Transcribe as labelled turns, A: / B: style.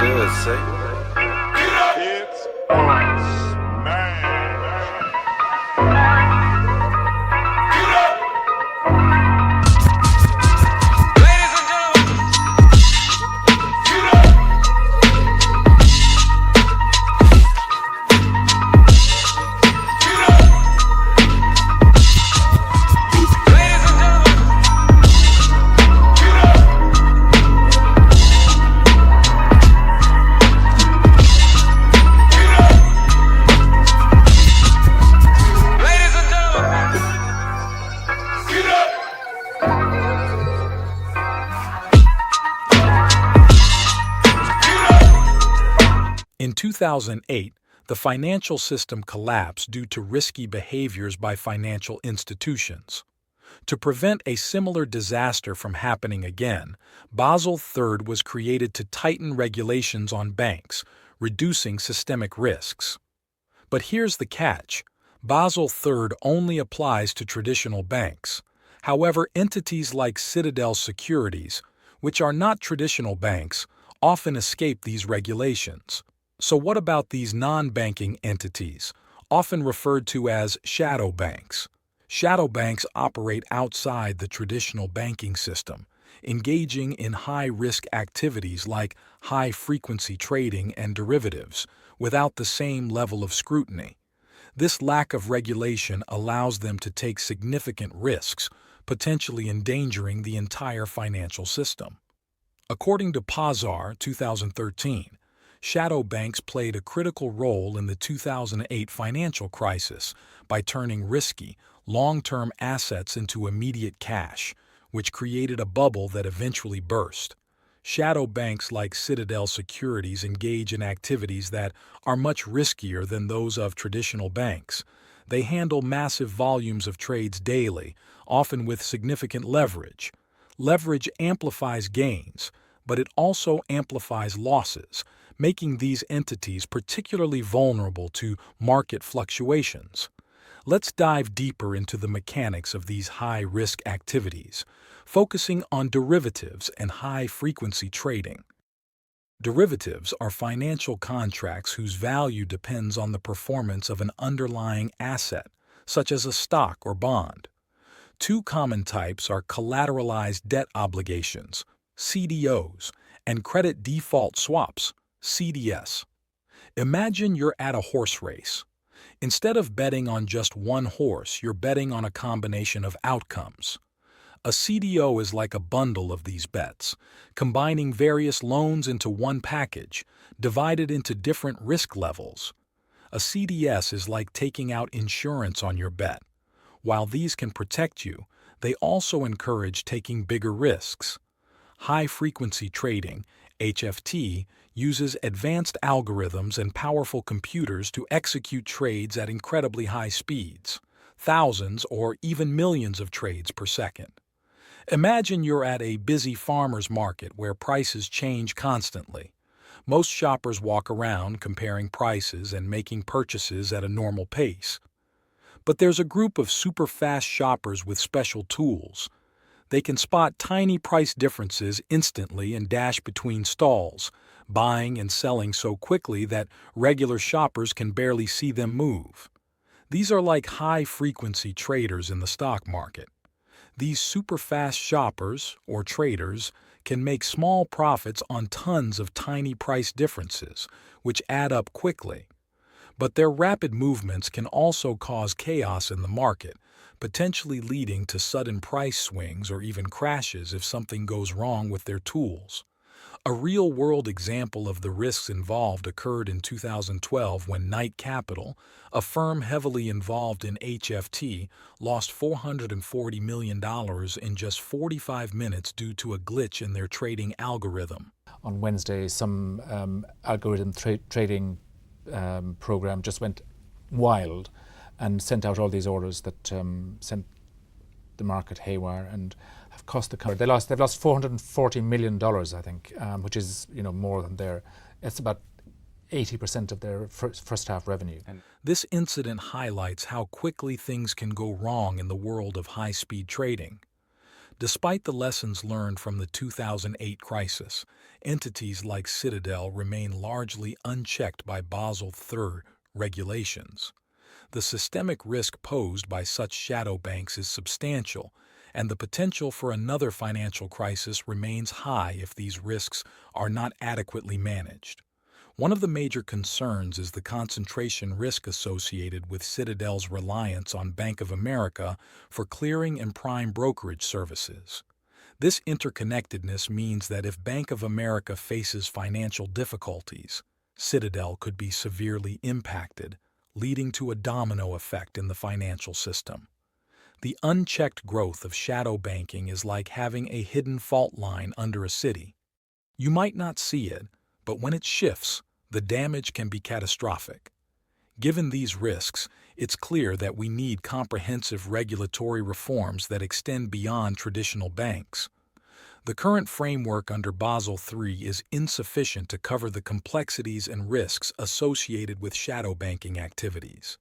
A: does say.
B: It's us, man.
C: In 2008, the financial system collapsed due to risky behaviors by financial institutions. To prevent a similar disaster from happening again, Basel III was created to tighten regulations on banks, reducing systemic risks. But here's the catch: Basel III only applies to traditional banks. However, entities like Citadel Securities, which are not traditional banks, often escape these regulations. So what about these non-banking entities, often referred to as shadow banks? Shadow banks operate outside the traditional banking system, engaging in high-risk activities like high-frequency trading and derivatives, without the same level of scrutiny. This lack of regulation allows them to take significant risks, potentially endangering the entire financial system. According to Basel 2013, shadow banks played a critical role in the 2008 financial crisis by turning risky, long-term assets into immediate cash, which created a bubble that eventually burst. Shadow banks like Citadel Securities engage in activities that are much riskier than those of traditional banks. They handle massive volumes of trades daily, often with significant leverage. Leverage amplifies gains, but it also amplifies losses, making these entities particularly vulnerable to market fluctuations. Let's dive deeper into the mechanics of these high-risk activities, focusing on derivatives and high-frequency trading. Derivatives are financial contracts whose value depends on the performance of an underlying asset, such as a stock or bond. Two common types are collateralized debt obligations, CDOs, and credit default swaps, CDS. Imagine you're at a horse race. Instead of betting on just one horse, you're betting on a combination of outcomes. A CDO is like a bundle of these bets, combining various loans into one package, divided into different risk levels. A CDS is like taking out insurance on your bet. While these can protect you, they also encourage taking bigger risks. High-frequency trading, HFT, uses advanced algorithms and powerful computers to execute trades at incredibly high speeds, thousands or even millions of trades per second. Imagine you're at a busy farmer's market where prices change constantly. Most shoppers walk around comparing prices and making purchases at a normal pace. But there's a group of super-fast shoppers with special tools. They can spot tiny price differences instantly and dash between stalls, buying and selling so quickly that regular shoppers can barely see them move. These are like high-frequency traders in the stock market. These super-fast shoppers, or traders, can make small profits on tons of tiny price differences, which add up quickly. But their rapid movements can also cause chaos in the market, potentially leading to sudden price swings or even crashes if something goes wrong with their tools. A real-world example of the risks involved occurred in 2012 when Knight Capital, a firm heavily involved in HFT, lost $440 million in just 45 minutes due to a glitch in their trading algorithm.
D: On Wednesday, some algorithm trading program just went wild and sent out all these orders that sent the market haywire and have cost the company. They've lost $440 million, I think, which is more than it's about 80% of their first half revenue.
C: This incident highlights how quickly things can go wrong in the world of high-speed trading. Despite the lessons learned from the 2008 crisis, entities like Citadel remain largely unchecked by Basel III regulations. The systemic risk posed by such shadow banks is substantial, and the potential for another financial crisis remains high if these risks are not adequately managed. One of the major concerns is the concentration risk associated with Citadel's reliance on Bank of America for clearing and prime brokerage services. This interconnectedness means that if Bank of America faces financial difficulties, Citadel could be severely impacted, leading to a domino effect in the financial system. The unchecked growth of shadow banking is like having a hidden fault line under a city. You might not see it, but when it shifts, the damage can be catastrophic. Given these risks, it's clear that we need comprehensive regulatory reforms that extend beyond traditional banks. The current framework under Basel III is insufficient to cover the complexities and risks associated with shadow banking activities.